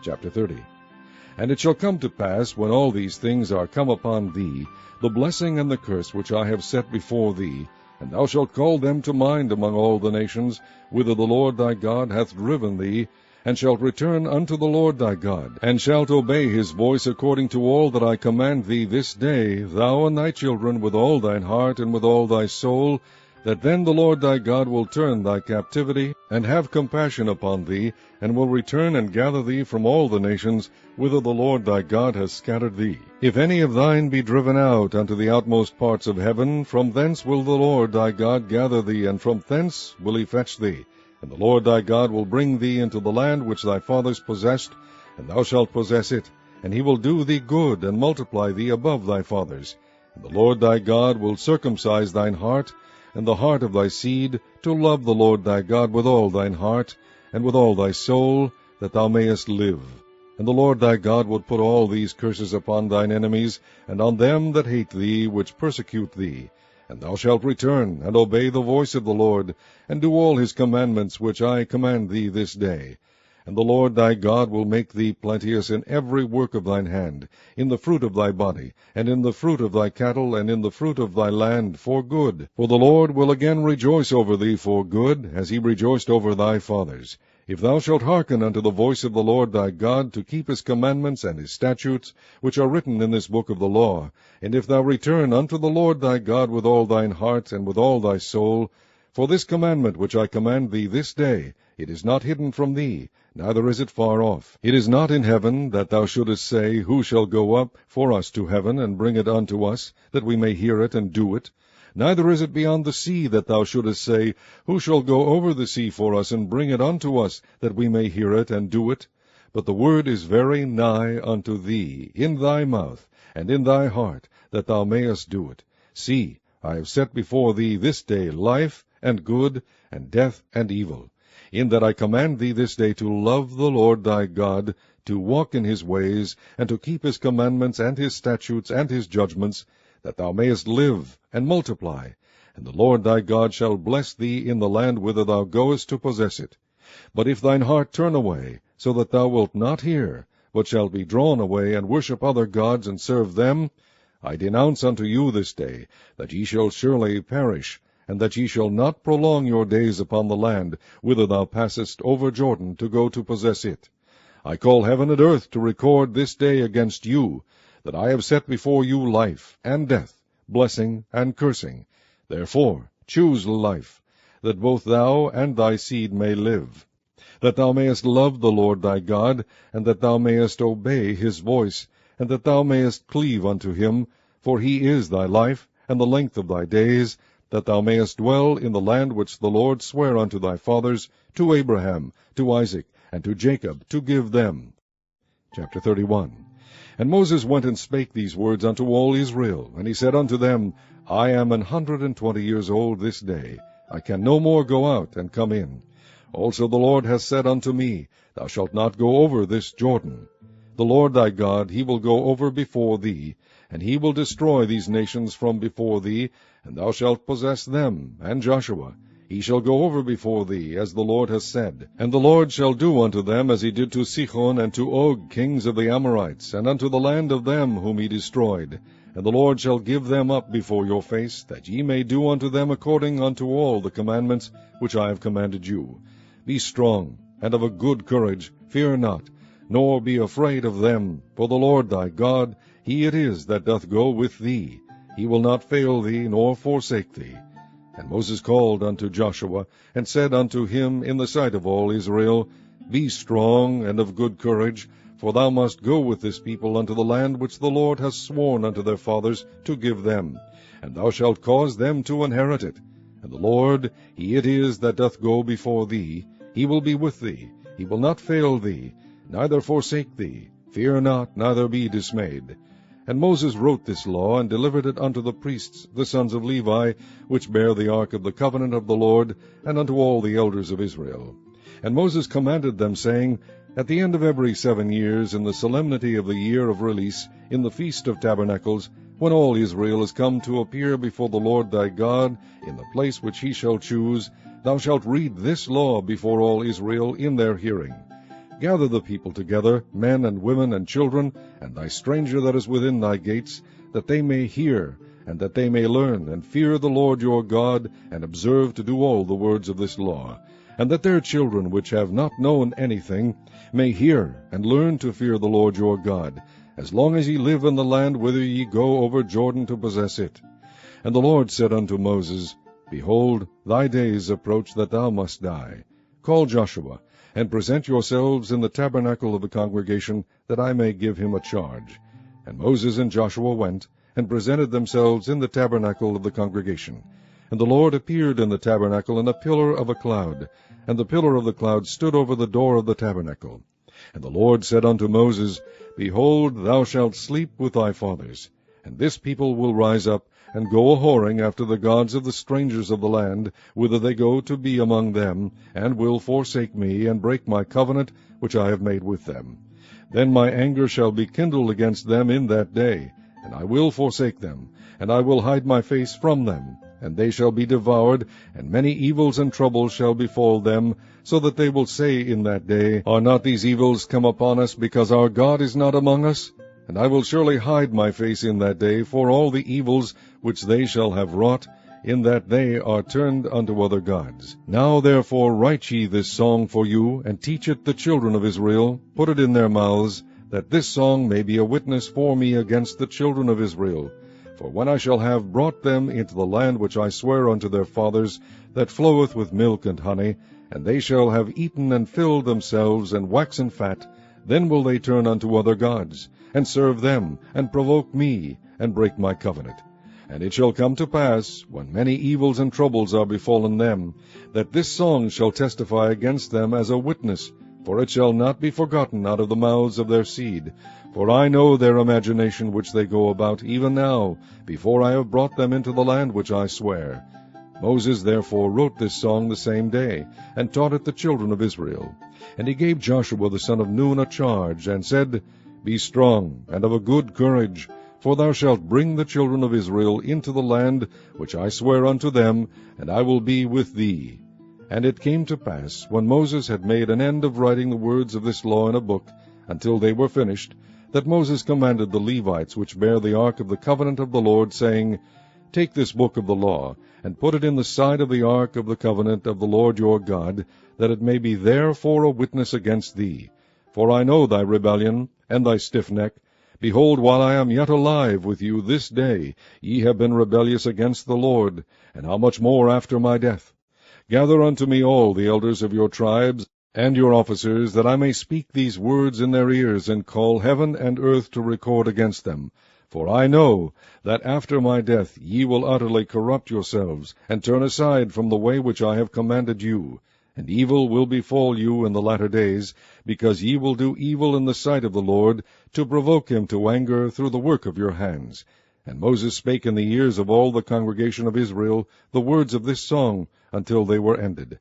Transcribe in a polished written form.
Chapter 30. And it shall come to pass, when all these things are come upon thee, the blessing and the curse which I have set before thee, and thou shalt call them to mind among all the nations, whither the Lord thy God hath driven thee, and shalt return unto the Lord thy God, and shalt obey his voice according to all that I command thee this day, thou and thy children, with all thine heart and with all thy soul, that then the Lord thy God will turn thy captivity, and have compassion upon thee, and will return and gather thee from all the nations, whither the Lord thy God hath scattered thee. If any of thine be driven out unto the outmost parts of heaven, from thence will the Lord thy God gather thee, and from thence will he fetch thee. And the Lord thy God will bring thee into the land which thy fathers possessed, and thou shalt possess it, and he will do thee good, and multiply thee above thy fathers. And the Lord thy God will circumcise thine heart, and the heart of thy seed, to love the Lord thy God with all thine heart, and with all thy soul, that thou mayest live. And the Lord thy God will put all these curses upon thine enemies, and on them that hate thee, which persecute thee. And thou shalt return, and obey the voice of the Lord, and do all his commandments which I command thee this day. And the Lord thy God will make thee plenteous in every work of thine hand, in the fruit of thy body, and in the fruit of thy cattle, and in the fruit of thy land, for good. For the Lord will again rejoice over thee for good, as he rejoiced over thy fathers. If thou shalt hearken unto the voice of the Lord thy God, to keep his commandments and his statutes, which are written in this book of the law, and if thou return unto the Lord thy God with all thine heart and with all thy soul, for this commandment which I command thee this day, it is not hidden from thee, neither is it far off. It is not in heaven, that thou shouldest say, Who shall go up for us to heaven, and bring it unto us, that we may hear it and do it? Neither is it beyond the sea, that thou shouldest say, Who shall go over the sea for us, and bring it unto us, that we may hear it and do it? But the word is very nigh unto thee, in thy mouth, and in thy heart, that thou mayest do it. See, I have set before thee this day life, and good, and death, and evil, in that I command thee this day to love the Lord thy God, to walk in his ways, and to keep his commandments, and his statutes, and his judgments, that thou mayest live, and multiply. And the Lord thy God shall bless thee in the land whither thou goest to possess it. But if thine heart turn away, so that thou wilt not hear, but shalt be drawn away, and worship other gods, and serve them, I denounce unto you this day, that ye shall surely perish, and that ye shall not prolong your days upon the land, whither thou passest over Jordan to go to possess it. I call heaven and earth to record this day against you, that I have set before you life and death, blessing and cursing. Therefore choose life, that both thou and thy seed may live, that thou mayest love the Lord thy God, and that thou mayest obey his voice, and that thou mayest cleave unto him, for he is thy life, and the length of thy days, that thou mayest dwell in the land which the Lord sware unto thy fathers, to Abraham, to Isaac, and to Jacob, to give them. Chapter 31. And Moses went and spake these words unto all Israel, and he said unto them, I am 120 years old this day. I can no more go out and come in. Also the Lord hath said unto me, Thou shalt not go over this Jordan. The Lord thy God, he will go over before thee, and he will destroy these nations from before thee, and thou shalt possess them, and Joshua. He shall go over before thee, as the Lord hath said. And the Lord shall do unto them as he did to Sihon and to Og, kings of the Amorites, and unto the land of them whom he destroyed. And the Lord shall give them up before your face, that ye may do unto them according unto all the commandments which I have commanded you. Be strong, and of a good courage, fear not, nor be afraid of them, for the Lord thy God, he it is that doth go with thee. He will not fail thee, nor forsake thee. And Moses called unto Joshua, and said unto him in the sight of all Israel, Be strong and of good courage, for thou must go with this people unto the land which the Lord hath sworn unto their fathers to give them, and thou shalt cause them to inherit it. And the Lord, he it is that doth go before thee. He will be with thee, he will not fail thee, neither forsake thee. Fear not, neither be dismayed. And Moses wrote this law, and delivered it unto the priests, the sons of Levi, which bear the ark of the covenant of the Lord, and unto all the elders of Israel. And Moses commanded them, saying, At the end of every 7 years, in the solemnity of the year of release, in the feast of tabernacles, when all Israel is come to appear before the Lord thy God, in the place which he shall choose, thou shalt read this law before all Israel in their hearing. Gather the people together, men and women and children, and thy stranger that is within thy gates, that they may hear, and that they may learn, and fear the Lord your God, and observe to do all the words of this law, and that their children which have not known anything may hear, and learn to fear the Lord your God, as long as ye live in the land whither ye go over Jordan to possess it. And the Lord said unto Moses, Behold, thy days approach that thou must die. Call Joshua, and present yourselves in the tabernacle of the congregation, that I may give him a charge. And Moses and Joshua went, and presented themselves in the tabernacle of the congregation. And the Lord appeared in the tabernacle in a pillar of a cloud, and the pillar of the cloud stood over the door of the tabernacle. And the Lord said unto Moses, Behold, thou shalt sleep with thy fathers, and this people will rise up, and go a-whoring after the gods of the strangers of the land, whither they go to be among them, and will forsake me, and break my covenant which I have made with them. Then my anger shall be kindled against them in that day, and I will forsake them, and I will hide my face from them, and they shall be devoured, and many evils and troubles shall befall them, so that they will say in that day, Are not these evils come upon us, because our God is not among us? And I will surely hide my face in that day for all the evils which they shall have wrought, in that they are turned unto other gods. Now therefore write ye this song for you, and teach it the children of Israel, put it in their mouths, that this song may be a witness for me against the children of Israel. For when I shall have brought them into the land which I swear unto their fathers, that floweth with milk and honey, and they shall have eaten and filled themselves, and waxen fat, then will they turn unto other gods, and serve them, and provoke me, and break my covenant. And it shall come to pass, when many evils and troubles are befallen them, that this song shall testify against them as a witness, for it shall not be forgotten out of the mouths of their seed. For I know their imagination which they go about, even now, before I have brought them into the land which I swear. Moses therefore wrote this song the same day, and taught it the children of Israel. And he gave Joshua the son of Nun a charge, and said, Be strong, and of a good courage, for thou shalt bring the children of Israel into the land which I swear unto them, and I will be with thee. And it came to pass, when Moses had made an end of writing the words of this law in a book, until they were finished, that Moses commanded the Levites which bear the ark of the covenant of the Lord, saying, Take this book of the law, and put it in the side of the ark of the covenant of the Lord your God, that it may be there for a witness against thee. For I know thy rebellion, and thy stiff neck. Behold, while I am yet alive with you this day, ye have been rebellious against the Lord, and how much more after my death? Gather unto me all the elders of your tribes, and your officers, that I may speak these words in their ears, and call heaven and earth to record against them. For I know that after my death ye will utterly corrupt yourselves, and turn aside from the way which I have commanded you. And evil will befall you in the latter days, because ye will do evil in the sight of the Lord, to provoke him to anger through the work of your hands. And Moses spake in the ears of all the congregation of Israel the words of this song, until they were ended.